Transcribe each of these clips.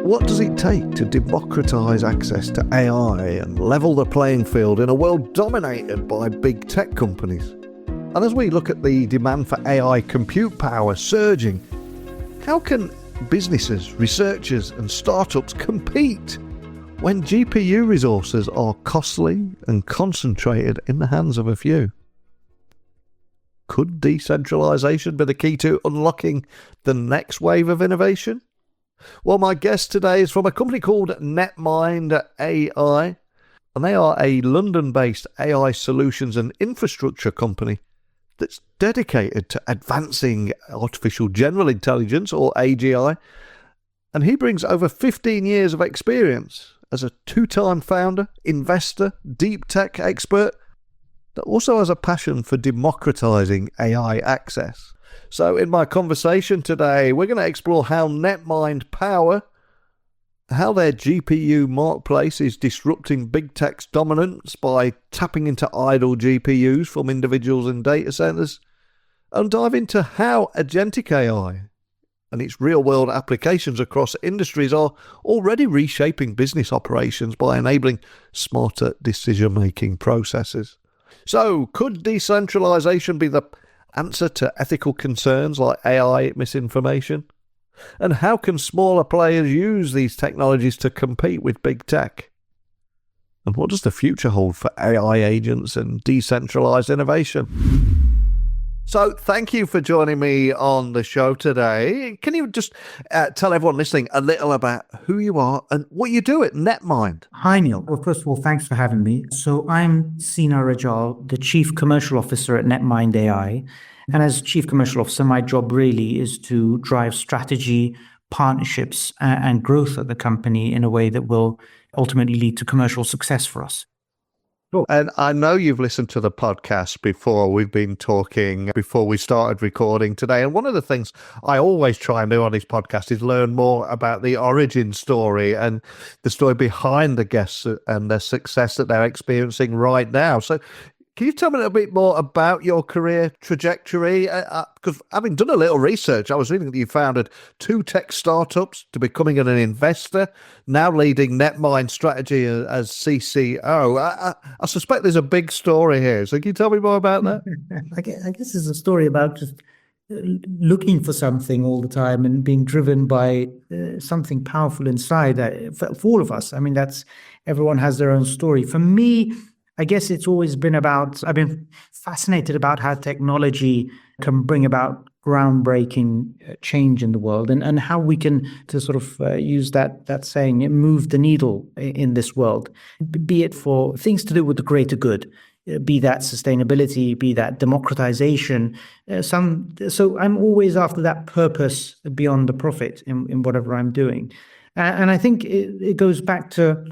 What does it take to democratize access to AI and level the playing field in a world dominated by big tech companies? And as we look at the demand for AI compute power surging, how can businesses, researchers and startups compete when GPU resources are costly and concentrated in the hands of a few? Could decentralization be the key to unlocking the next wave of innovation? Well, my guest today is from a company called NetMind.AI, and they are a London-based AI solutions and infrastructure company that's dedicated to advancing artificial general intelligence, or AGI, and he brings over 15 years of experience as a two-time founder, investor, deep tech expert that also has a passion for democratizing AI access. So in my conversation today, we're going to explore how NetMind Power, how their GPU marketplace is disrupting big tech's dominance by tapping into idle GPUs from individuals and data centers, and dive into how agentic AI and its real-world applications across industries are already reshaping business operations by enabling smarter decision-making processes. So, could decentralization be the answer to ethical concerns like AI misinformation? And how can smaller players use these technologies to compete with big tech? And what does the future hold for AI agents and decentralized innovation? So thank you for joining me on the show today. Can you just tell everyone listening a little about who you are and what you do at NetMind? Hi, Neil. Well, first of all, thanks for having me. So I'm Seena Rejal, the Chief Commercial Officer at NetMind.AI. And as Chief Commercial Officer, my job really is to drive strategy, partnerships, and growth at the company in a way that will ultimately lead to commercial success for us. Cool. And I know you've listened to the podcast before. We've been talking before we started recording today. And one of the things I always try and do on this podcast is learn more about the origin story and the story behind the guests and the success that they're experiencing right now. So can you tell me a little bit more about your career trajectory? Because having done a little research, I was reading that you founded 2 tech startups to becoming an investor, now leading NetMind Strategy as CCO. I suspect there's a big story here. So can you tell me more about that? I guess it's a story about just looking for something all the time and being driven by something powerful inside for all of us. I mean, everyone has their own story. For me, I guess it's always been I've been fascinated about how technology can bring about groundbreaking change in the world and how we can, to sort of use that saying, move the needle in this world, be it for things to do with the greater good, be that sustainability, be that democratization. So I'm always after that purpose beyond the profit in whatever I'm doing. And I think it goes back to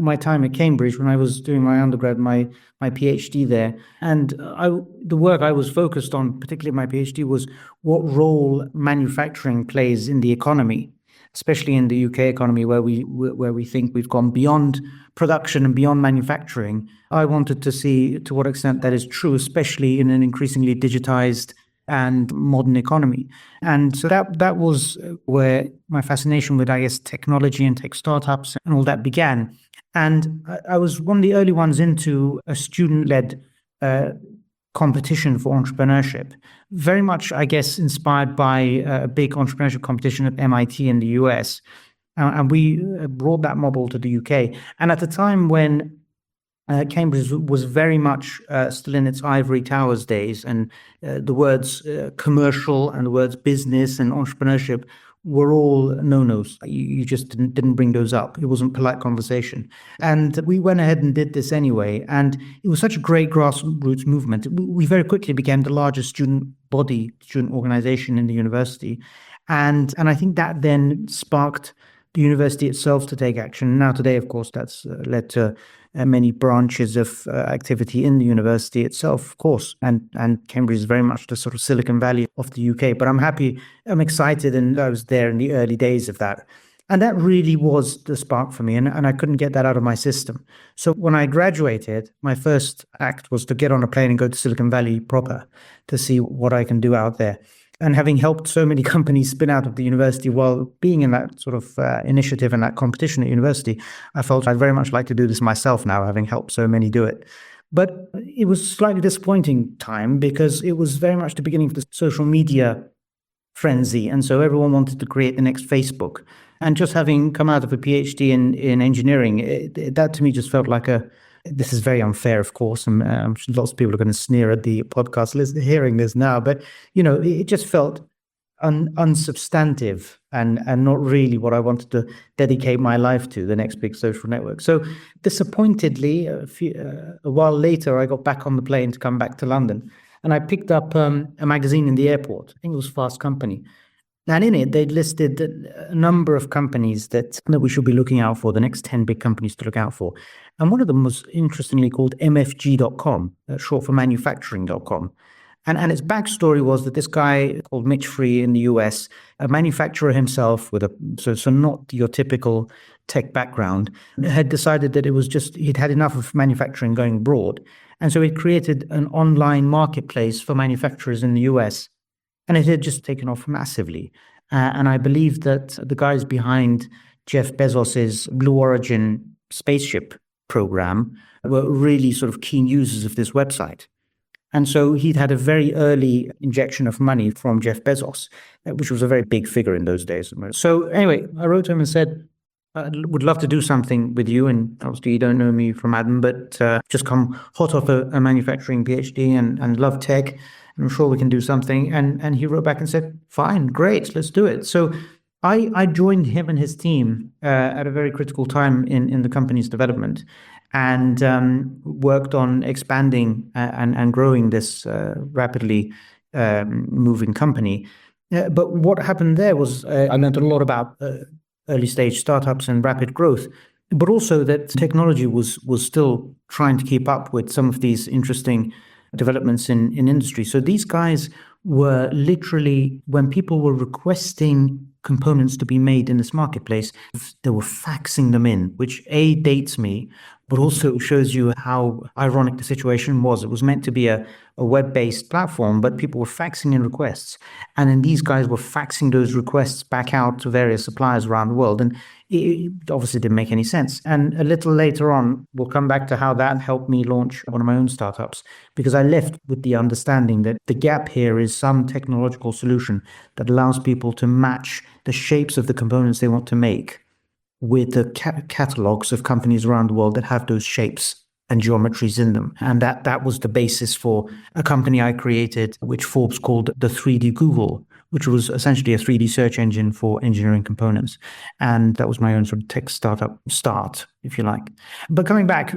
my time at Cambridge when I was doing my undergrad, my PhD there. And the work I was focused on, particularly my PhD, was what role manufacturing plays in the economy, especially in the UK economy, where we think we've gone beyond production and beyond manufacturing. I wanted to see to what extent that is true, especially in an increasingly digitized and modern economy. And so that was where my fascination with, I guess, technology and tech startups and all that began. And I was one of the early ones into a student-led competition for entrepreneurship, very much, I guess, inspired by a big entrepreneurship competition at MIT in the US. And we brought that model to the UK. And at the time when Cambridge was very much still in its ivory towers days, and the words commercial and the words business and entrepreneurship were all no-nos. You just didn't bring those up. It wasn't polite conversation. And we went ahead and did this anyway. And it was such a great grassroots movement. We very quickly became the largest student organization in the university. And I think that then sparked the university itself to take action. Now today, of course, that's led to many branches of activity in the university itself, of course. And Cambridge is very much the sort of Silicon Valley of the UK. But I'm excited, and I was there in the early days of that. And that really was the spark for me, and I couldn't get that out of my system. So when I graduated, my first act was to get on a plane and go to Silicon Valley proper to see what I can do out there. And having helped so many companies spin out of the university while being in that sort of initiative and that competition at university, I felt I'd very much like to do this myself now, having helped so many do it. But it was a slightly disappointing time because it was very much the beginning of the social media frenzy. And so everyone wanted to create the next Facebook. And just having come out of a PhD in engineering, that to me just felt like this is very unfair, of course. And I'm sure lots of people are going to sneer at the podcast listener hearing this now. But, it just felt unsubstantive and not really what I wanted to dedicate my life to, the next big social network. So disappointedly, a while later, I got back on the plane to come back to London. And I picked up a magazine in the airport. I think it was Fast Company. And in it, they'd listed a number of companies that we should be looking out for, the next 10 big companies to look out for. And one of them was interestingly called MFG.com, short for manufacturing.com. And its backstory was that this guy called Mitch Free in the US, a manufacturer himself with so not your typical tech background, had decided that he'd had enough of manufacturing going abroad. And so he created an online marketplace for manufacturers in the US. And it had just taken off massively. And I believe that the guys behind Jeff Bezos's Blue Origin spaceship program were really sort of keen users of this website. And so he'd had a very early injection of money from Jeff Bezos, which was a very big figure in those days. So anyway, I wrote to him and said, I would love to do something with you. And obviously you don't know me from Adam, but just come hot off a manufacturing PhD and love tech. And I'm sure we can do something. And he wrote back and said, fine, great, let's do it. So I joined him and his team at a very critical time in the company's development and worked on expanding and growing this rapidly moving company. But what happened there was I learned a lot about early stage startups and rapid growth, but also that technology was still trying to keep up with some of these interesting developments in industry. So these guys were literally, when people were requesting components to be made in this marketplace, they were faxing them in, which dates me, but also shows you how ironic the situation was. It was meant to be a web-based platform, but people were faxing in requests. And then these guys were faxing those requests back out to various suppliers around the world. And it obviously didn't make any sense. And a little later on, we'll come back to how that helped me launch one of my own startups, because I left with the understanding that the gap here is some technological solution that allows people to match the shapes of the components they want to make with the catalogs of companies around the world that have those shapes and geometries in them. And that was the basis for a company I created, which Forbes called the 3D Google, which was essentially a 3D search engine for engineering components. And that was my own sort of tech startup start, if you like. But coming back,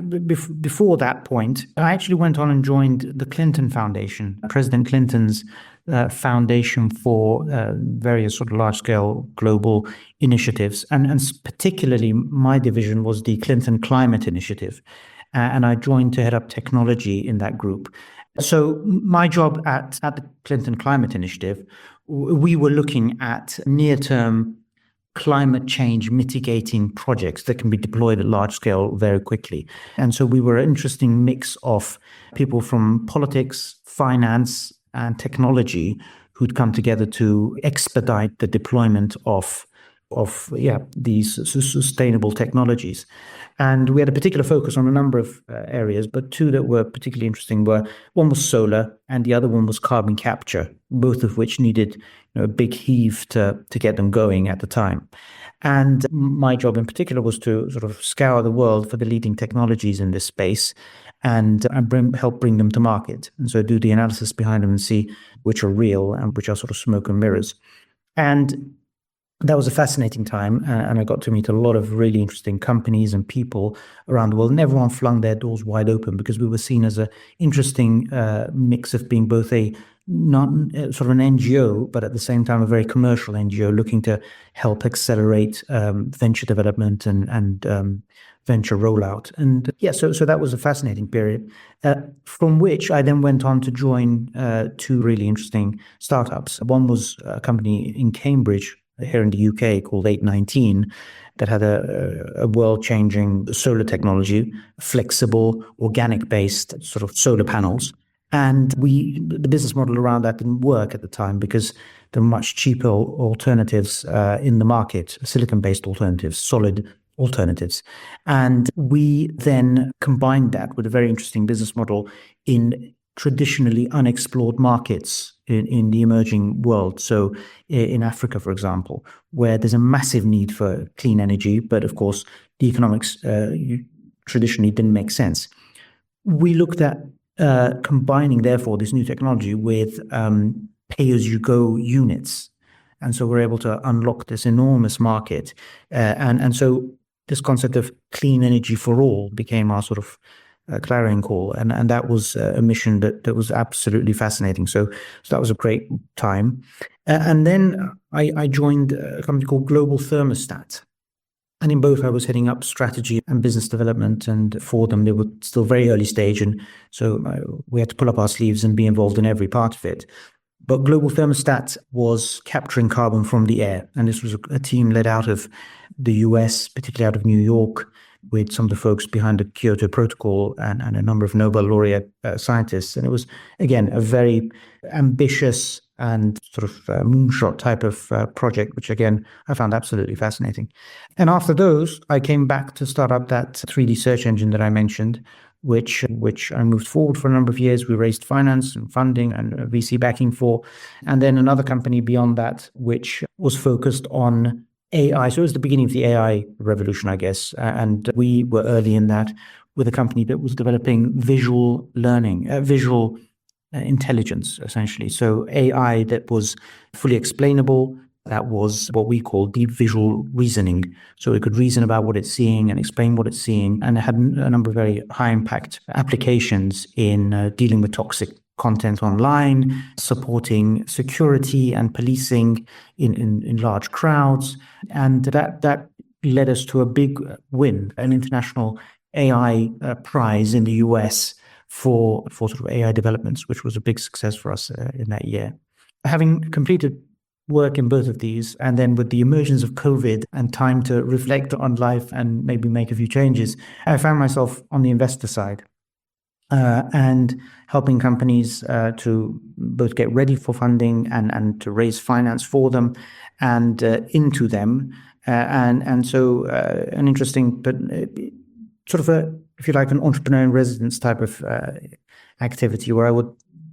before that point, I actually went on and joined the Clinton Foundation, President Clinton's foundation for various sort of large-scale global initiatives. And particularly my division was the Clinton Climate Initiative. And I joined to head up technology in that group. So my job at the Clinton Climate Initiative, we were looking at near-term climate change mitigating projects that can be deployed at large scale very quickly. And so we were an interesting mix of people from politics, finance, and technology who'd come together to expedite the deployment of these sustainable technologies. And we had a particular focus on a number of areas, but two that were particularly interesting were, one was solar and the other one was carbon capture, both of which needed a big heave to get them going at the time. And my job in particular was to sort of scour the world for the leading technologies in this space and help bring them to market. And so do the analysis behind them and see which are real and which are sort of smoke and mirrors. And that was a fascinating time, and I got to meet a lot of really interesting companies and people around the world, and everyone flung their doors wide open because we were seen as an interesting mix of being both not sort of an NGO, but at the same time a very commercial NGO looking to help accelerate venture development and venture rollout. And so that was a fascinating period, from which I then went on to join two really interesting startups. One was a company in Cambridge, here in the UK, called 819, that had a world-changing solar technology, flexible, organic-based sort of solar panels. And the business model around that didn't work at the time because there were much cheaper alternatives in the market, silicon-based alternatives, solid alternatives. And we then combined that with a very interesting business model in traditionally unexplored markets in the emerging world. So in Africa, for example, where there's a massive need for clean energy, but of course, the economics traditionally didn't make sense. We looked at combining, therefore, this new technology with pay-as-you-go units. And so we're able to unlock this enormous market. And so this concept of clean energy for all became our sort of clarion call. And that was a mission that was absolutely fascinating. So that was a great time. And then I joined a company called Global Thermostat. And in both, I was heading up strategy and business development. And for them, they were still very early stage. And so we had to pull up our sleeves and be involved in every part of it. But Global Thermostat was capturing carbon from the air. And this was a team led out of the US, particularly out of New York, with some of the folks behind the Kyoto Protocol and a number of Nobel laureate scientists. And it was, again, a very ambitious and sort of moonshot type of project, which, again, I found absolutely fascinating. And after those, I came back to start up that 3D search engine that I mentioned, which I moved forward for a number of years. We raised finance and funding and VC backing for, and then another company beyond that, which was focused on AI. So it was the beginning of the AI revolution, I guess. And we were early in that with a company that was developing visual learning, visual intelligence, essentially. So AI that was fully explainable. That was what we call deep visual reasoning. So it could reason about what it's seeing and explain what it's seeing. And it had a number of very high impact applications in dealing with toxic content online, supporting security and policing in large crowds. And that led us to a big win, an international AI prize in the US for sort of AI developments, which was a big success for us in that year. Having completed work in both of these, and then with the emergence of COVID and time to reflect on life and maybe make a few changes, I found myself on the investor side and helping companies to both get ready for funding and to raise finance for them and into them. And so an interesting, but sort of a, if you like, an entrepreneur in residence type of activity where I would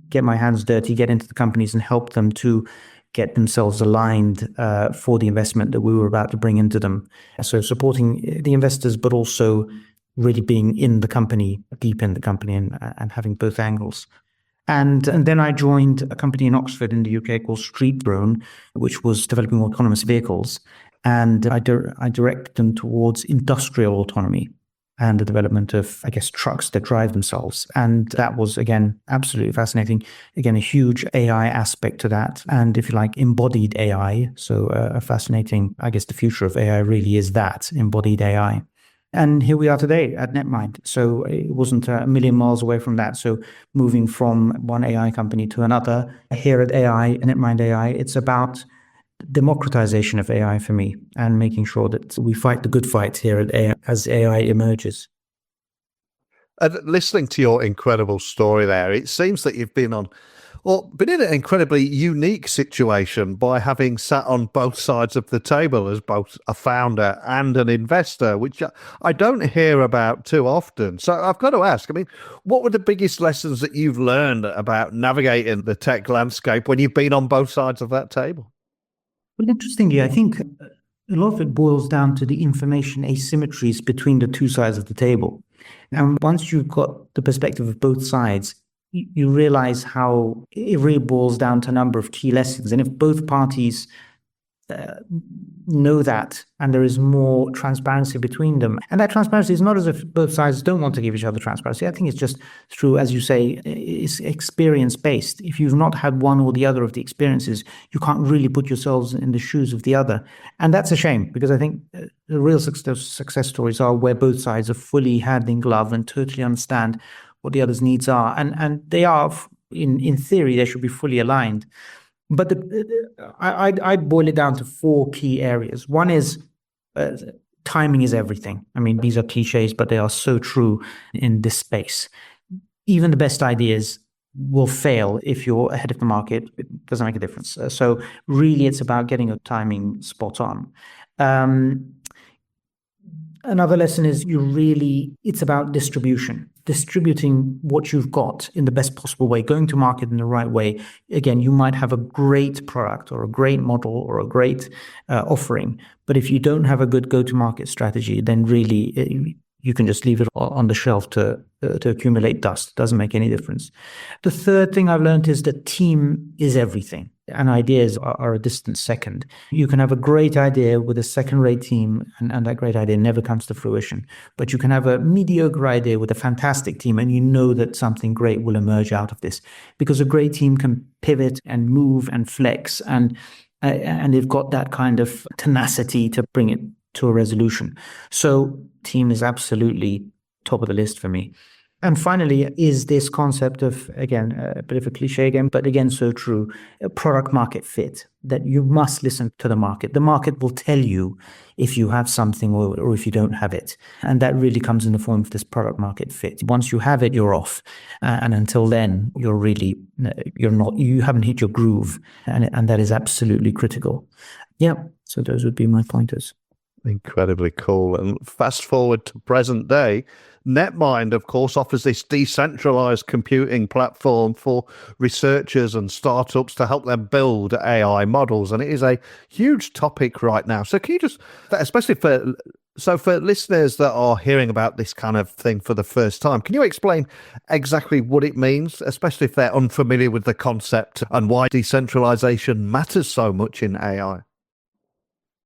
get my hands dirty, get into the companies and help them to get themselves aligned for the investment that we were about to bring into them. So supporting the investors, but also really being in the company, deep in the company and having both angles. And then I joined a company in Oxford in the UK called StreetDrone, which was developing autonomous vehicles. And I direct them towards industrial autonomy and the development of, I guess, trucks that drive themselves. And that was, again, absolutely fascinating. Again, a huge AI aspect to that. And if you like, embodied AI. So a fascinating, I guess the future of AI really is that, embodied AI. And here we are today at NetMind. So it wasn't a million miles away from that. So moving from one AI company to another, here at NetMind.AI, it's about democratization of AI for me and making sure that we fight the good fight here at AI as AI emerges. And listening to your incredible story there, it seems that you've been in an incredibly unique situation by having sat on both sides of the table as both a founder and an investor, which I don't hear about too often. So I've got to ask, I mean, what were the biggest lessons that you've learned about navigating the tech landscape when you've been on both sides of that table? Well, interestingly, I think a lot of it boils down to the information asymmetries between the two sides of the table. And once you've got the perspective of both sides, you realize how it really boils down to a number of key lessons. And if both parties know that and there is more transparency between them, and that transparency is not as if both sides don't want to give each other transparency. I think it's just through, as you say, it's experience based. If you've not had one or the other of the experiences, you can't really put yourselves in the shoes of the other. And that's a shame, because I think the real success stories are where both sides are fully hand in glove and totally understand what the other's needs are. And they are, in theory, they should be fully aligned. But I'd boil it down to four key areas. One is timing is everything. I mean, these are cliches, but they are so true in this space. Even the best ideas will fail if you're ahead of the market. It doesn't make a difference. So really, it's about getting your timing spot on. Another lesson is it's about distributing what you've got in the best possible way, going to market in the right way. Again, you might have a great product or a great model or a great offering, but if you don't have a good go-to-market strategy, then really you can just leave it on the shelf to accumulate dust. It doesn't make any difference. The third thing I've learned is that team is everything, and ideas are a distant second. You can have a great idea with a second-rate team, and that great idea never comes to fruition. But you can have a mediocre idea with a fantastic team, and you know that something great will emerge out of this, because a great team can pivot and move and flex, and they've got that kind of tenacity to bring it to a resolution. So team is absolutely top of the list for me. And finally, is this concept of, again, a bit of a cliche again, but again, so true, product market fit, that you must listen to the market. The market will tell you if you have something or if you don't have it. And that really comes in the form of this product market fit. Once you have it, you're off. And until then, you haven't hit your groove. And that is absolutely critical. Yeah. So those would be my pointers. Incredibly cool. And fast forward to present day, NetMind, of course, offers this decentralized computing platform for researchers and startups to help them build AI models. And it is a huge topic right now. So can you just, especially for listeners that are hearing about this kind of thing for the first time, can you explain exactly what it means, especially if they're unfamiliar with the concept and why decentralization matters so much in AI?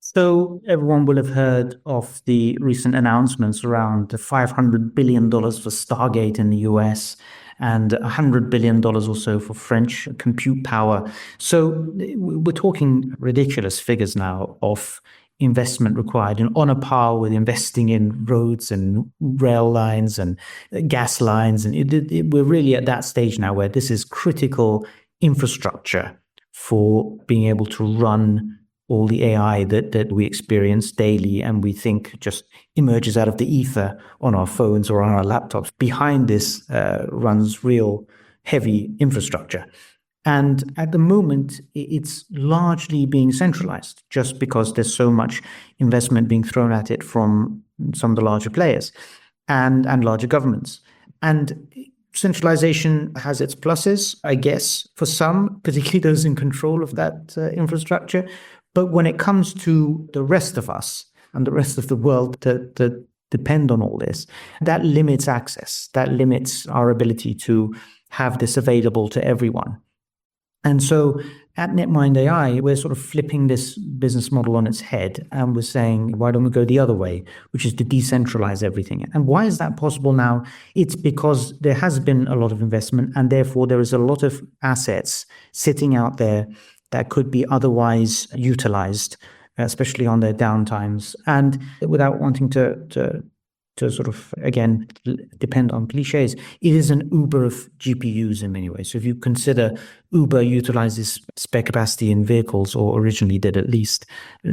So everyone will have heard of the recent announcements around the $500 billion for Stargate in the US and $100 billion or so for French compute power. So we're talking ridiculous figures now of investment required, and on a par with investing in roads and rail lines and gas lines. And we're really at that stage now where this is critical infrastructure for being able to run all the AI that we experience daily and we think just emerges out of the ether on our phones or on our laptops. Behind this runs real heavy infrastructure. And at the moment, it's largely being centralized just because there's so much investment being thrown at it from some of the larger players and larger governments. And centralization has its pluses, I guess, for some, particularly those in control of that infrastructure. But when it comes to the rest of us and the rest of the world that depend on all this, that limits access, that limits our ability to have this available to everyone. And so at NetMind.AI, we're sort of flipping this business model on its head, and we're saying, why don't we go the other way, which is to decentralize everything? And why is that possible now? It's because there has been a lot of investment, and therefore there is a lot of assets sitting out there that could be otherwise utilized, especially on their downtimes. And without wanting to sort of, again, depend on cliches, it is an Uber of GPUs in many ways. So if you consider Uber utilizes spare capacity in vehicles, or originally did at least,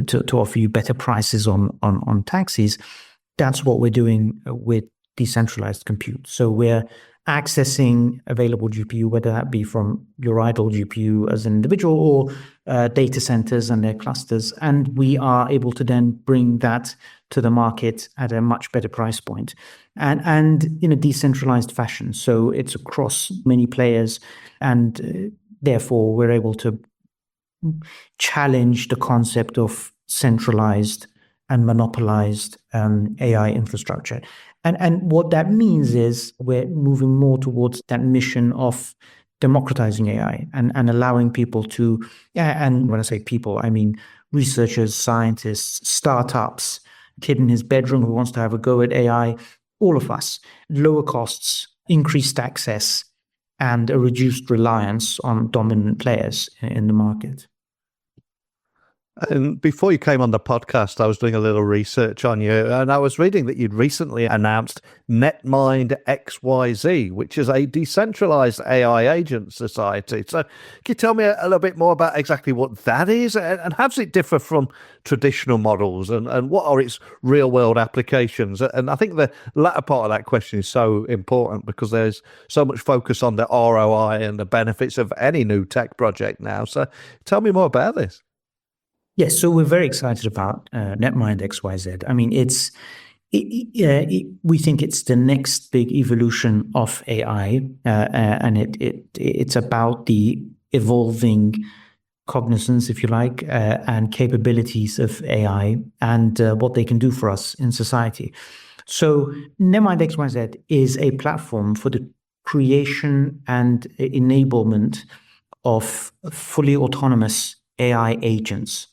to offer you better prices on taxis, that's what we're doing with decentralized compute. So we're accessing available GPU, whether that be from your idle GPU as an individual or data centers and their clusters. And we are able to then bring that to the market at a much better price point and in a decentralized fashion. So it's across many players, and therefore we're able to challenge the concept of centralized and monopolized AI infrastructure. And what that means is we're moving more towards that mission of democratizing AI and allowing people to, and when I say people, I mean researchers, scientists, startups, kid in his bedroom who wants to have a go at AI, all of us, lower costs, increased access, and a reduced reliance on dominant players in the market. And before you came on the podcast, I was doing a little research on you, and I was reading that you'd recently announced NetMind XYZ, which is a decentralized AI agent society. So, can you tell me a little bit more about exactly what that is, and how does it differ from traditional models, and what are its real world applications? And I think the latter part of that question is so important because there's so much focus on the ROI and the benefits of any new tech project now. So, tell me more about this. Yes, so we're very excited about NetMind XYZ. I mean, we think it's the next big evolution of AI, and it's about the evolving cognizance, if you like, and capabilities of AI and what they can do for us in society. So NetMind XYZ is a platform for the creation and enablement of fully autonomous AI agents.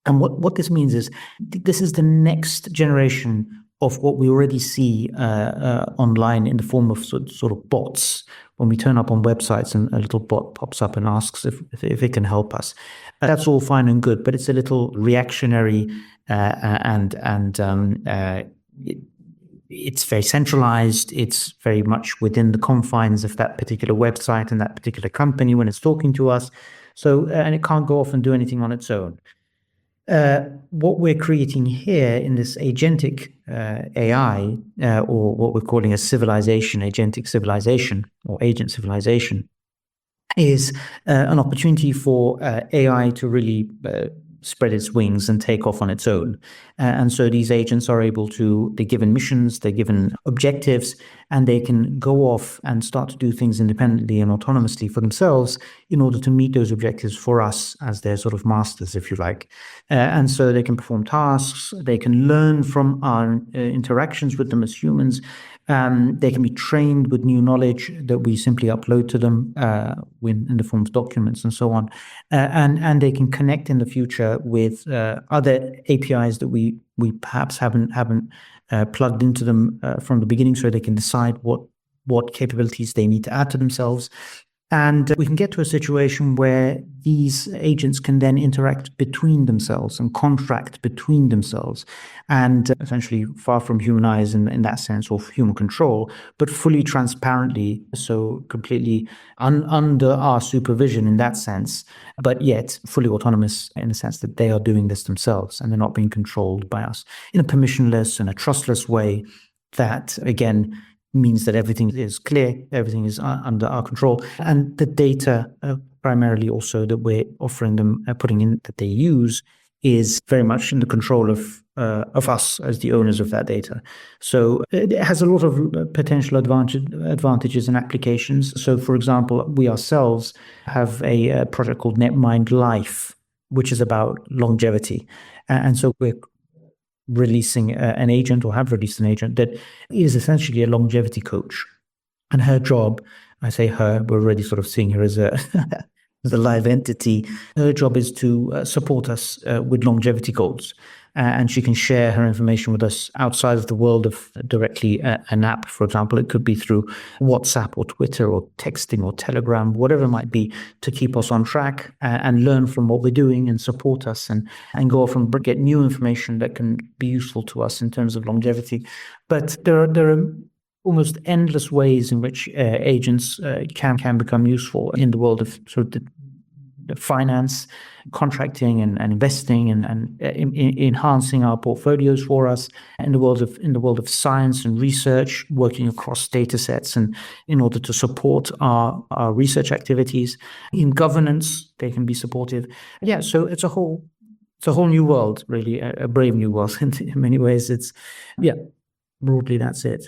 And what this means is this is the next generation of what we already see online in the form of sort of bots. When we turn up on websites and a little bot pops up and asks if it can help us, that's all fine and good. But it's a little reactionary it's very centralized. It's very much within the confines of that particular website and that particular company when it's talking to us. So and it can't go off and do anything on its own. What we're creating here in this agentic AI, or what we're calling a civilization, agentic civilization or agent civilization, is an opportunity for AI to really spread its wings and take off on its own. And so these agents are able to, they're given missions, they're given objectives, and they can go off and start to do things independently and autonomously for themselves in order to meet those objectives for us as their sort of masters, if you like. And so they can perform tasks, they can learn from our interactions with them as humans. They can be trained with new knowledge that we simply upload to them in the form of documents and so on. And they can connect in the future with other APIs that we perhaps haven't plugged into them from the beginning, so they can decide what capabilities they need to add to themselves. And we can get to a situation where these agents can then interact between themselves and contract between themselves, and essentially far from human eyes in that sense, or human control, but fully transparently, so completely under our supervision in that sense, but yet fully autonomous in the sense that they are doing this themselves and they're not being controlled by us in a permissionless and a trustless way that, again, means that everything is clear, everything is under our control, and the data primarily also that we're offering them, putting in that they use, is very much in the control of us as the owners of that data. So it has a lot of potential advantages and applications. So, for example, we ourselves have a project called NetMind Life, which is about longevity, and so we're releasing an agent, or have released an agent, that is essentially a longevity coach. And her job, I say her, we're already sort of seeing her as a as a live entity. Her job is to support us with longevity goals. And she can share her information with us outside of the world of directly an app, for example. It could be through WhatsApp or Twitter or texting or Telegram, whatever it might be, to keep us on track and learn from what we're doing and support us and go off and get new information that can be useful to us in terms of longevity. But there are almost endless ways in which agents can become useful in the world of sort of the finance, contracting, and investing, and enhancing our portfolios for us. In the world of science and research, working across data sets, and in order to support our research activities. In governance, they can be supportive. Yeah, so it's a whole new world, really, a brave new world in many ways. Broadly, that's it.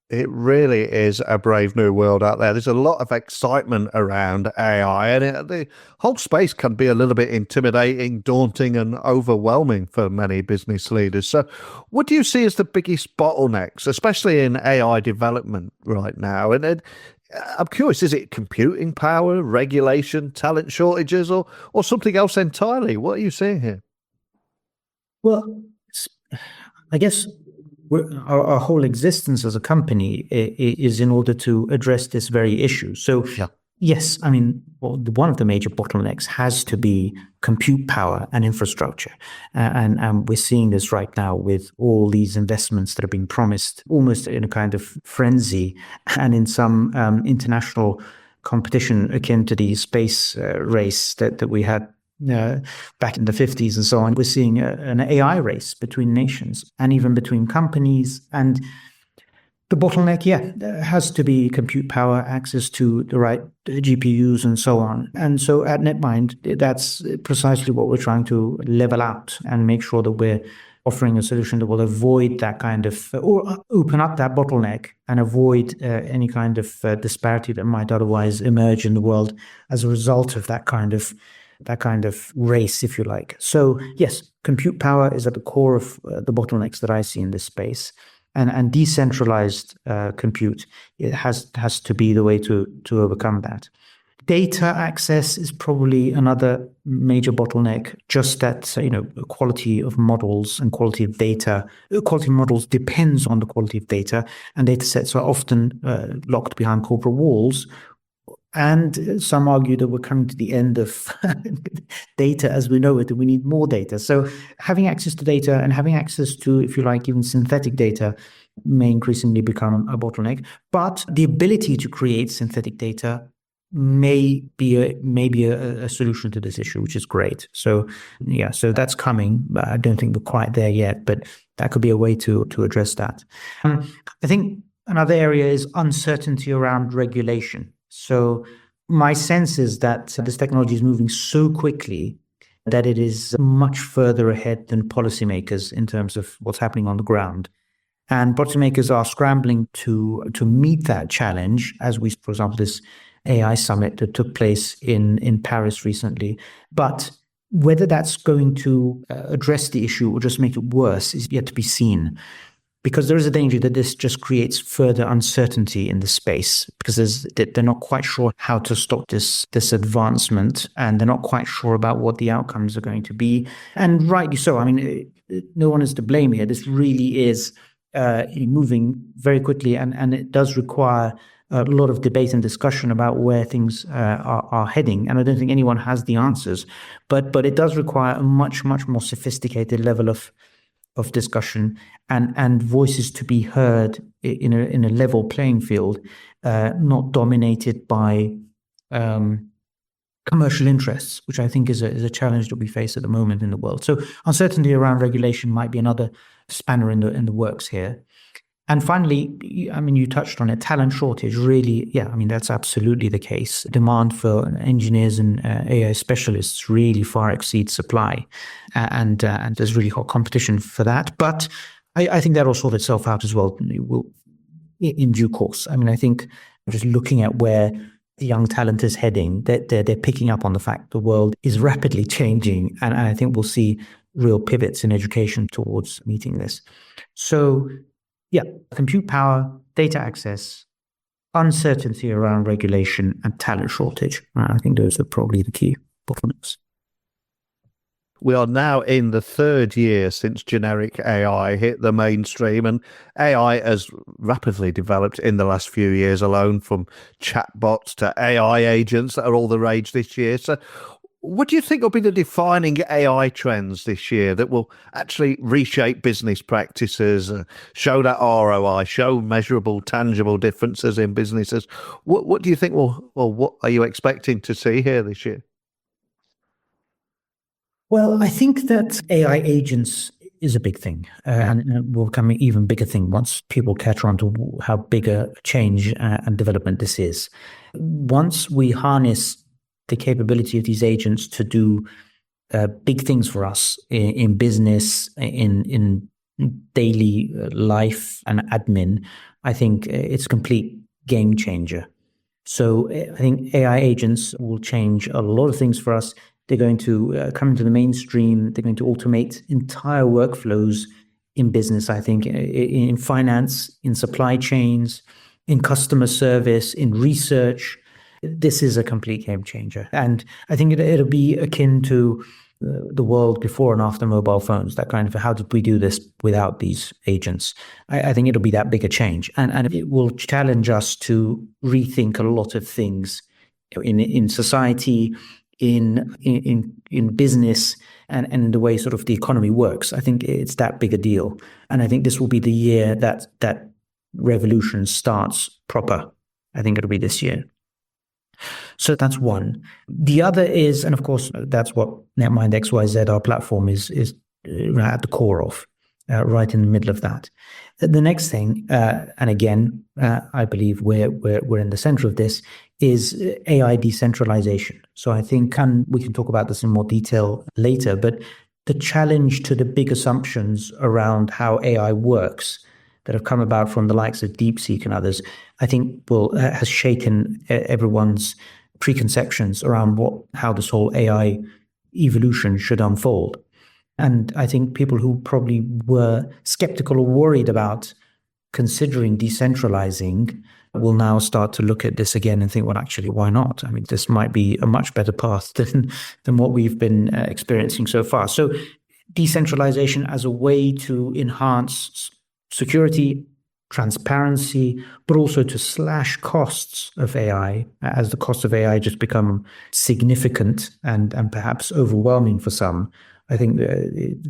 It really is a brave new world out there. There's a lot of excitement around AI, and the whole space can be a little bit intimidating, daunting, and overwhelming for many business leaders. So, what do you see as the biggest bottlenecks, especially in AI development right now? And I'm curious, is it computing power, regulation, talent shortages, or something else entirely? What are you seeing here? Well, I guess our whole existence as a company is in order to address this very issue. So Yes, I mean, well, one of the major bottlenecks has to be compute power and infrastructure. And we're seeing this right now with all these investments that are being promised almost in a kind of frenzy and in some international competition akin to the space race that we had back in the 50s and so on. We're seeing an AI race between nations and even between companies. And the bottleneck, has to be compute power, access to the right GPUs, and so on. And so at NetMind, that's precisely what we're trying to level out and make sure that we're offering a solution that will avoid that kind of, or open up that bottleneck and avoid any kind of disparity that might otherwise emerge in the world as a result of that kind of race, if you like. So yes, compute power is at the core of the bottlenecks that I see in this space. And decentralized compute, it has to be the way to overcome that. Data access is probably another major bottleneck. Just that quality of models and quality of data. Quality of models depends on the quality of data, and data sets are often locked behind corporate walls. And some argue that we're coming to the end of data as we know it, and we need more data. So having access to data and having access to, if you like, even synthetic data may increasingly become a bottleneck. But the ability to create synthetic data may be a solution to this issue, which is great. So so that's coming. I don't think we're quite there yet, but that could be a way to address that. I think another area is uncertainty around regulation. So my sense is that this technology is moving so quickly that it is much further ahead than policymakers in terms of what's happening on the ground. And policymakers are scrambling to meet that challenge, as we, for example, this AI summit that took place in Paris recently. But whether that's going to address the issue or just make it worse is yet to be seen. Because there is a danger that this just creates further uncertainty in the space, because they're not quite sure how to stop this advancement, and they're not quite sure about what the outcomes are going to be. And rightly so. I mean, no one is to blame here. This really is moving very quickly, and it does require a lot of debate and discussion about where things are heading. And I don't think anyone has the answers, but it does require a much, much more sophisticated level of discussion and voices to be heard in a level playing field, not dominated by commercial interests, which I think is a challenge that we face at the moment in the world. So uncertainty around regulation might be another spanner in the works here. And finally, I mean, you touched on it, talent shortage, really, I mean, that's absolutely the case. Demand for engineers and AI specialists really far exceeds supply. And there's really hot competition for that. But I think that'll sort itself out as well in due course. I mean, I think just looking at where the young talent is heading, they're picking up on the fact the world is rapidly changing. And I think we'll see real pivots in education towards meeting this. So compute power, data access, uncertainty around regulation, and talent shortage. I think those are probably the key bottlenecks. We are now in the third year since generic AI hit the mainstream, and AI has rapidly developed in the last few years alone, from chatbots to AI agents that are all the rage this year. So what do you think will be the defining AI trends this year that will actually reshape business practices, show that ROI, show measurable, tangible differences in businesses? What do you think what are you expecting to see here this year? Well, I think that AI agents is a big thing, and will become an even bigger thing once people catch on to how big a change and development this is. Once we harness the capability of these agents to do big things for us in business, in daily life and admin, I think it's a complete game changer. So I think AI agents will change a lot of things for us. They're going to come into the mainstream. They're going to automate entire workflows in business, I think, in finance, in supply chains, in customer service, in research. This is a complete game changer. And I think it'll be akin to the world before and after mobile phones, that kind of, how did we do this without these agents? I think it'll be that big a change. And it will challenge us to rethink a lot of things in society, in business, and in the way sort of the economy works. I think it's that big a deal. And I think this will be the year that revolution starts proper. I think it'll be this year. So that's one. The other is, and of course, that's what NetMind XYZ, our platform, is at the core of, right in the middle of that. The next thing, and again, I believe we're in the center of this, is AI decentralization. So I think we can talk about this in more detail later, but the challenge to the big assumptions around how AI works that have come about from the likes of DeepSeek and others, I think has shaken everyone's preconceptions around how this whole AI evolution should unfold. And I think people who probably were skeptical or worried about considering decentralizing will now start to look at this again and think, well, actually, why not? I mean, this might be a much better path than what we've been experiencing so far. So decentralization as a way to enhance security, transparency, but also to slash costs of AI as the costs of AI just become significant and perhaps overwhelming for some. I think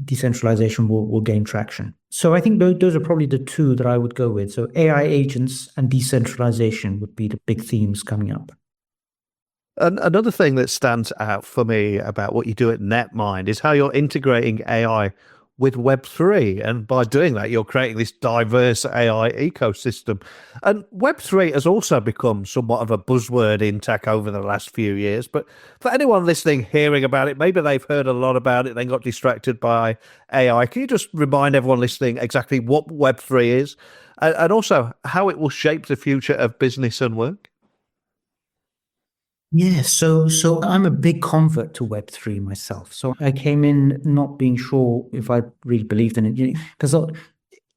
decentralization will gain traction. So I think those are probably the two that I would go with. So AI agents and decentralization would be the big themes coming up. And another thing that stands out for me about what you do at NetMind is how you're integrating AI with Web3. And by doing that, you're creating this diverse AI ecosystem. And Web3 has also become somewhat of a buzzword in tech over the last few years. But for anyone listening, hearing about it, maybe they've heard a lot about it, then got distracted by AI. Can you just remind everyone listening exactly what Web3 is and also how it will shape the future of business and work? Yeah, so I'm a big convert to Web3 myself. So I came in not being sure if I really believed in it,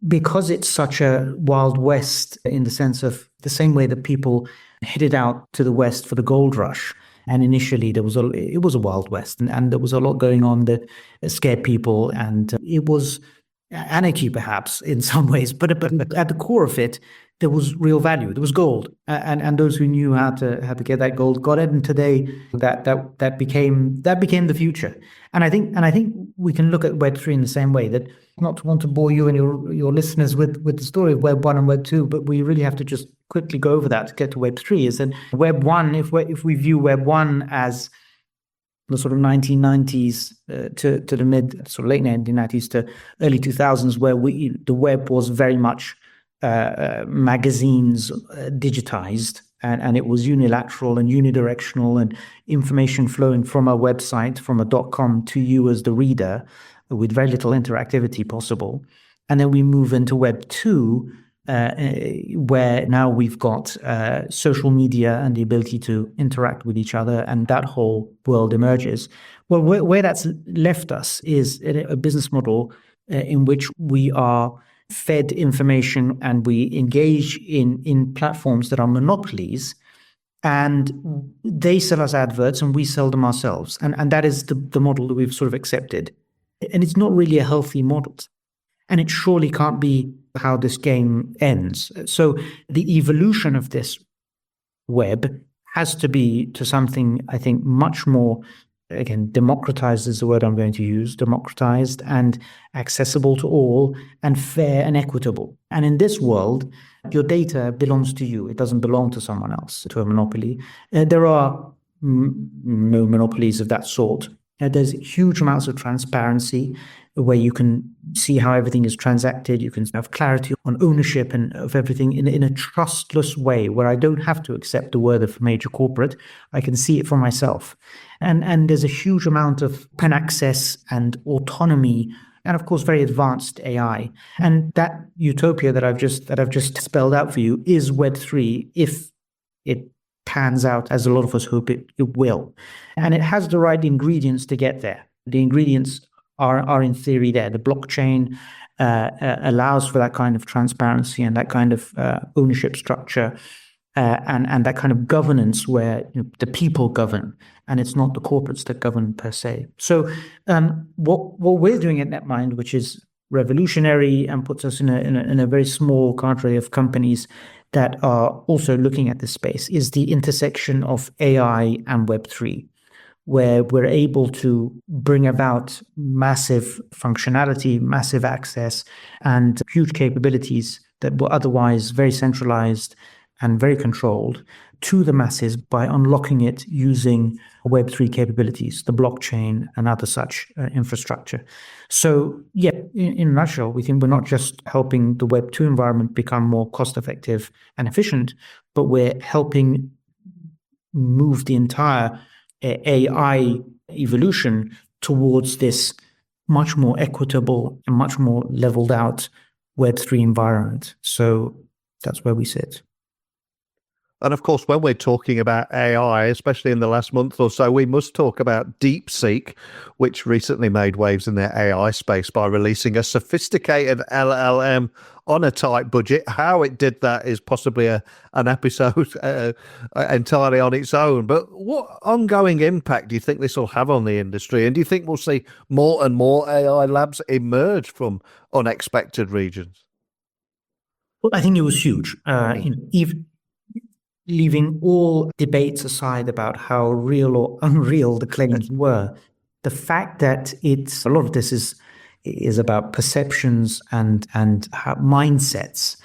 because it's such a wild west in the sense of the same way that people headed out to the west for the gold rush. And initially it was a wild west, and there was a lot going on that scared people, and it was anarchy perhaps in some ways, but at the core of it, there was real value. There was gold, and those who knew how to get that gold got it. And today, that became the future. And I think we can look at Web3 in the same way. That, not to want to bore you and your listeners with the story of Web 1 and Web 2, but we really have to just quickly go over that to get to Web 3. Is that Web 1? If we view Web 1 as the sort of 1990s to the mid, sort of late 1990s to early 2000s, where the web was very much magazines digitized, and it was unilateral and unidirectional, and information flowing from a website, from a .com to you as the reader, with very little interactivity possible. And then we move into Web 2, where now we've got social media and the ability to interact with each other, and that whole world emerges. Well, where that's left us is a business model in which we are fed information and we engage in platforms that are monopolies, and they sell us adverts and we sell them ourselves. And that is the model that we've sort of accepted. And it's not really a healthy model. And it surely can't be how this game ends. So the evolution of this web has to be to something, I think, much more, again, democratized is the word I'm going to use, democratized and accessible to all and fair and equitable. And in this world, your data belongs to you. It doesn't belong to someone else, to a monopoly. There are no monopolies of that sort. There's huge amounts of transparency where you can see how everything is transacted. You can have clarity on ownership and of everything in a trustless way, where I don't have to accept the word of a major corporate. I can see it for myself. And there's a huge amount of open access and autonomy, and of course, very advanced AI. And that utopia that I've just spelled out for you is Web3, if it pans out as a lot of us hope it will. And it has the right ingredients to get there. The ingredients are in theory there. The blockchain allows for that kind of transparency and that kind of ownership structure and that kind of governance where the people govern and it's not the corporates that govern per se. So what we're doing at NetMind, which is revolutionary and puts us in a very small cadre of companies that are also looking at this space is the intersection of AI and Web3, where we're able to bring about massive functionality, massive access, and huge capabilities that were otherwise very centralized and very controlled to the masses by unlocking it using Web3 capabilities, the blockchain and other such infrastructure. So, yeah, in a nutshell, we think we're not just helping the Web2 environment become more cost effective and efficient, but we're helping move the entire AI evolution towards this much more equitable and much more leveled out Web3 environment. So that's where we sit. And of course, when we're talking about AI, especially in the last month or so, we must talk about DeepSeek, which recently made waves in their AI space by releasing a sophisticated LLM on a tight budget. How it did that is possibly an episode entirely on its own. But what ongoing impact do you think this will have on the industry? And do you think we'll see more and more AI labs emerge from unexpected regions? Well, I think it was huge. Even leaving all debates aside about how real or unreal the claims were, the fact that a lot of this is about perceptions and how mindsets.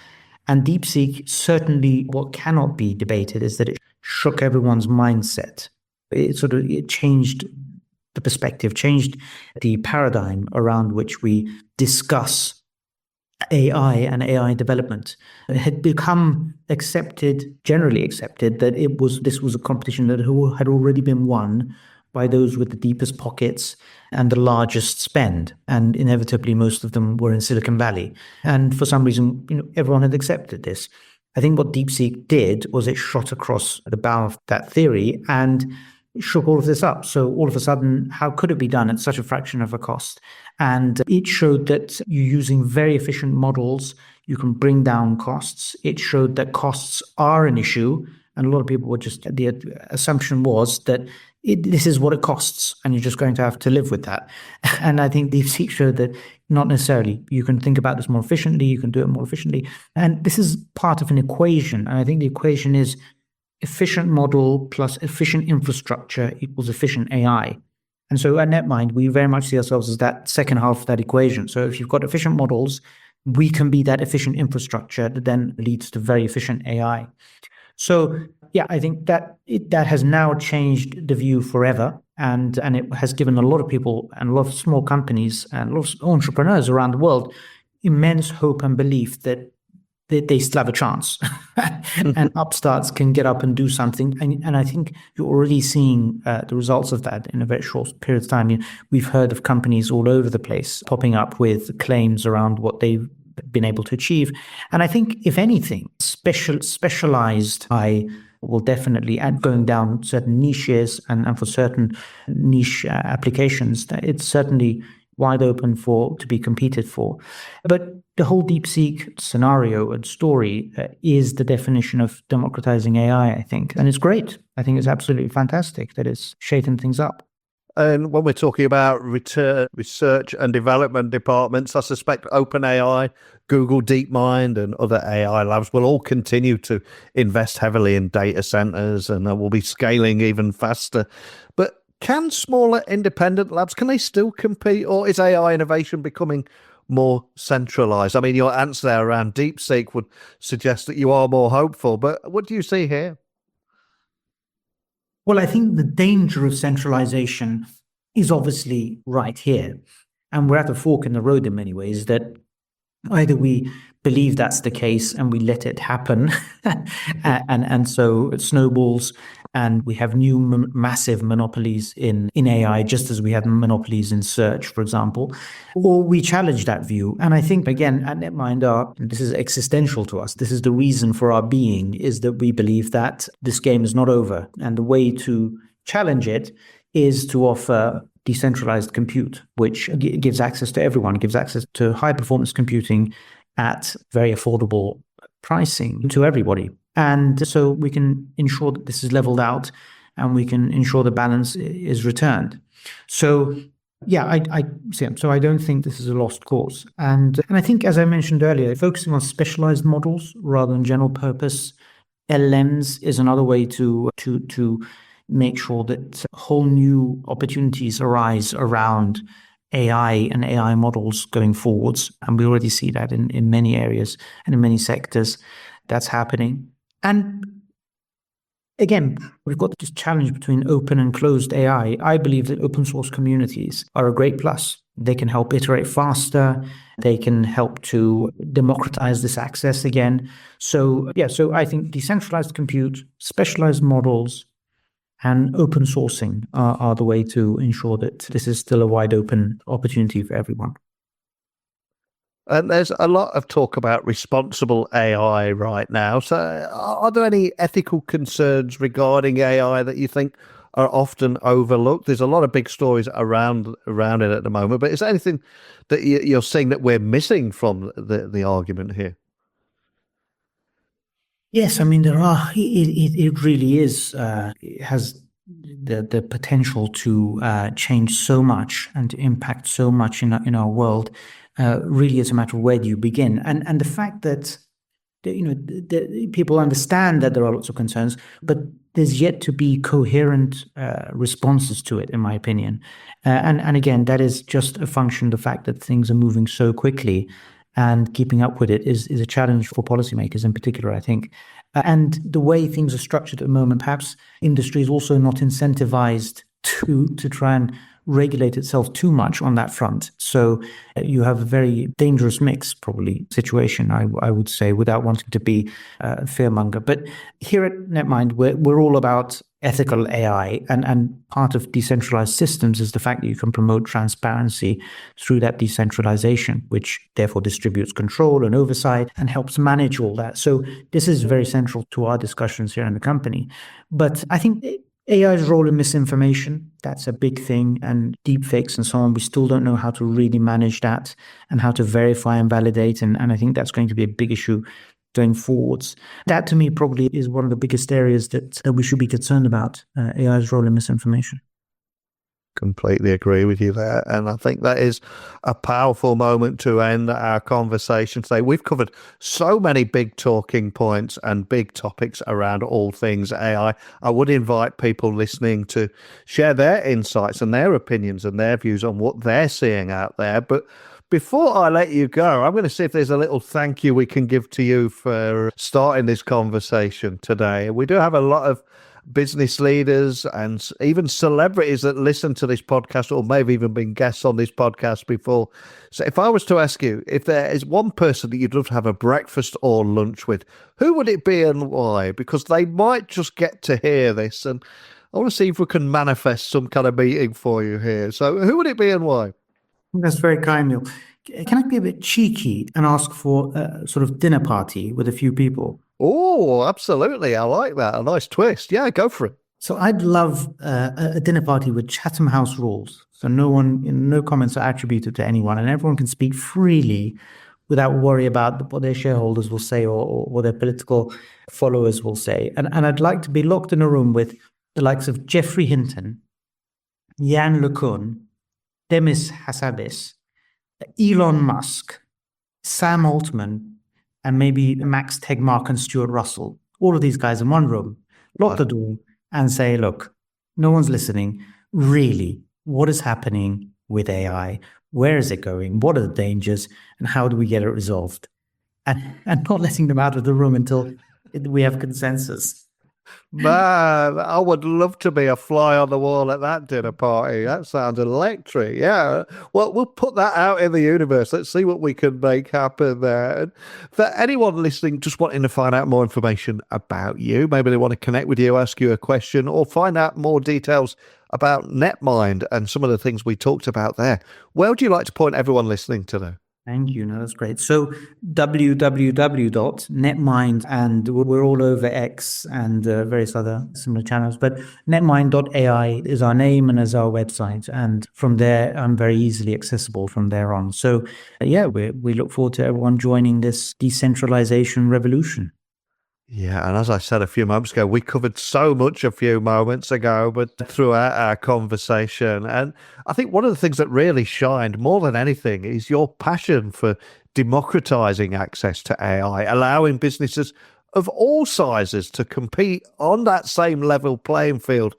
And DeepSeek, certainly what cannot be debated is that it shook everyone's mindset. It changed the perspective, changed the paradigm around which we discuss AI and AI development. It had become generally accepted, that this was a competition that had already been won by those with the deepest pockets and the largest spend. And inevitably, most of them were in Silicon Valley. And for some reason, everyone had accepted this. I think what DeepSeek did was it shot across the bow of that theory and shook all of this up. So all of a sudden, how could it be done at such a fraction of a cost? And it showed that you're using very efficient models, you can bring down costs. It showed that costs are an issue. And a lot of people the assumption was that this is what it costs, and you're just going to have to live with that. And I think DeepSeek showed that not necessarily. You can think about this more efficiently, you can do it more efficiently. And this is part of an equation. And I think the equation is efficient model plus efficient infrastructure equals efficient AI. And so at NetMind, we very much see ourselves as that second half of that equation. So if you've got efficient models, we can be that efficient infrastructure that then leads to very efficient AI. So yeah, I think that has now changed the view forever. And it has given a lot of people and a lot of small companies and a lot of entrepreneurs around the world immense hope and belief that they still have a chance. And upstarts can get up and do something. And I think you're already seeing the results of that in a very short period of time. We've heard of companies all over the place popping up with claims around what they've been able to achieve. And I think, if anything, specialized AI will definitely, and going down certain niches and for certain niche applications, it's certainly wide open to be competed for. But the whole DeepSeek scenario and story is the definition of democratizing AI, I think. And it's great. I think it's absolutely fantastic that it's shaking things up. And when we're talking about research and development departments, I suspect OpenAI, Google DeepMind, and other AI labs will all continue to invest heavily in data centers, and will be scaling even faster. But can smaller independent labs, can they still compete, or is AI innovation becoming more centralized? I mean, your answer there around DeepSeek would suggest that you are more hopeful, but what do you see here? Well, I think the danger of centralization is obviously right here. And we're at a fork in the road in many ways, that either we believe that's the case and we let it happen, and so it snowballs, and we have new massive monopolies in AI, just as we had monopolies in search, for example, or we challenge that view. And I think, again, at NetMind, this is existential to us. This is the reason for our being, is that we believe that this game is not over. And the way to challenge it is to offer decentralized compute, which gives access to everyone, gives access to high performance computing at very affordable pricing to everybody. And so we can ensure that this is leveled out, and we can ensure the balance is returned. So Yeah, I see. So I don't think this is a lost cause. And I think, as I mentioned earlier, focusing on specialized models rather than general purpose LLMs is another way to make sure that whole new opportunities arise around AI and AI models going forwards. And we already see that in many areas and in many sectors that's happening. And again, we've got this challenge between open and closed AI. I believe that open source communities are a great plus. They can help iterate faster. They can help to democratize this access again. So, yeah, so I think decentralized compute, specialized models, and open sourcing are the way to ensure that this is still a wide open opportunity for everyone. And there's a lot of talk about responsible AI right now. So, are there any ethical concerns regarding AI that you think are often overlooked? There's a lot of big stories around it at the moment, but is there anything that you're seeing that we're missing from the argument here? Yes, I mean there are. It really is. It has the potential to change so much and to impact so much in our world. Really, is a matter of where do you begin, and the fact that people understand that there are lots of concerns, but there's yet to be coherent responses to it, in my opinion. And again, that is just a function of the fact that things are moving so quickly, and keeping up with it is a challenge for policymakers in particular, I think. And the way things are structured at the moment, perhaps industry is also not incentivized to try and regulate itself too much on that front. So you have a very dangerous mix, probably, situation, I would say, without wanting to be a fearmonger. But here at NetMind, we're all about ethical AI, and part of decentralized systems is the fact that you can promote transparency through that decentralization, which therefore distributes control and oversight and helps manage all that. So this is very central to our discussions here in the company. But I think AI's role in misinformation, that's a big thing, and deepfakes and so on. We still don't know how to really manage that and how to verify and validate. And I think that's going to be a big issue going forwards. That, to me, probably is one of the biggest areas that we should be concerned about, AI's role in misinformation. Completely agree with you there. And I think that is a powerful moment to end our conversation today. We've covered so many big talking points and big topics around all things AI. I would invite people listening to share their insights and their opinions and their views on what they're seeing out there. But before I let you go, I'm going to see if there's a little thank you we can give to you for starting this conversation today. We do have a lot of business leaders and even celebrities that listen to this podcast, or maybe even been guests on this podcast before. So if I was to ask you, if there is one person that you'd love to have a breakfast or lunch with, who would it be and why? Because they might just get to hear this, and I want to see if we can manifest some kind of meeting for you here. So who would it be and why? That's very kind, Neil. Can I be a bit cheeky and ask for a sort of dinner party with a few people? Oh, absolutely. I like that. A nice twist. Yeah, go for it. So I'd love a dinner party with Chatham House rules. So no comments are attributed to anyone, and everyone can speak freely without worry about what their shareholders will say, or what their political followers will say. And I'd like to be locked in a room with the likes of Geoffrey Hinton, Jan LeCun, Demis Hassabis, Elon Musk, Sam Altman, and maybe Max Tegmark and Stuart Russell. All of these guys in one room, lock the door, and say, look, no one's listening. Really, what is happening with AI? Where is it going? What are the dangers? And how do we get it resolved? And not letting them out of the room until we have consensus. Man, I would love to be a fly on the wall at that dinner party. That sounds electric. Yeah. Well, we'll put that out in the universe. Let's see what we can make happen there. And for anyone listening, just wanting to find out more information about you, maybe they want to connect with you, ask you a question, or find out more details about NetMind and some of the things we talked about there, where would you like to point everyone listening to know? Thank you. No, that's great. So www.netmind, and we're all over X and various other similar channels, but netmind.ai is our name and is our website. And from there, I'm very easily accessible from there on. So yeah, we look forward to everyone joining this decentralization revolution. Yeah, and as I said a few moments ago, we covered so much a few moments ago, but throughout our conversation. And I think one of the things that really shined more than anything is your passion for democratizing access to AI, allowing businesses of all sizes to compete on that same level playing field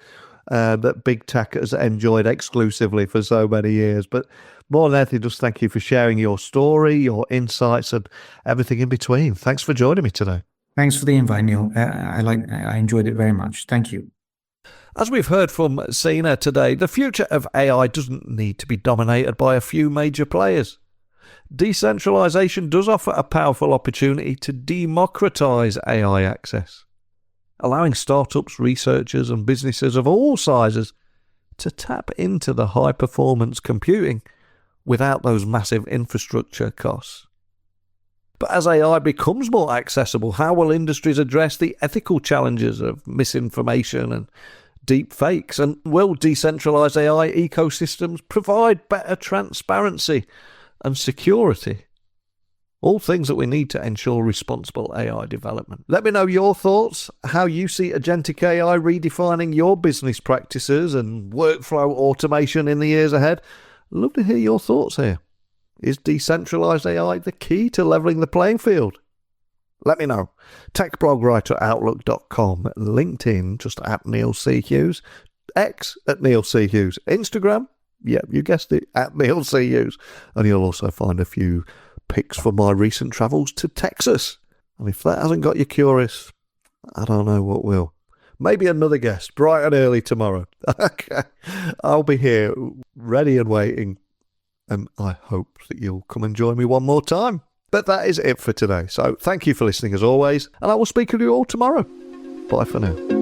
that big tech has enjoyed exclusively for so many years. But more than anything, just thank you for sharing your story, your insights, and everything in between. Thanks for joining me today. Thanks for the invite, Neil. I enjoyed it very much. Thank you. As we've heard from Seena today, the future of AI doesn't need to be dominated by a few major players. Decentralization does offer a powerful opportunity to democratize AI access, allowing startups, researchers, and businesses of all sizes to tap into the high-performance computing without those massive infrastructure costs. But as AI becomes more accessible, how will industries address the ethical challenges of misinformation and deep fakes? And will decentralized AI ecosystems provide better transparency and security? All things that we need to ensure responsible AI development. Let me know your thoughts, how you see agentic AI redefining your business practices and workflow automation in the years ahead. I'd love to hear your thoughts here. Is decentralized AI the key to leveling the playing field? Let me know. Techblogwriter@outlook.com, LinkedIn just at Neil C. Hughes, X at Neil C. Hughes, Instagram, yeah, you guessed it, at Neil C. Hughes. And you'll also find a few pics from my recent travels to Texas. And if that hasn't got you curious, I don't know what will. Maybe another guest, bright and early tomorrow. Okay, I'll be here, ready and waiting. And I hope that you'll come and join me one more time. But that is it for today. So thank you for listening as always, and I will speak with you all tomorrow. Bye for now.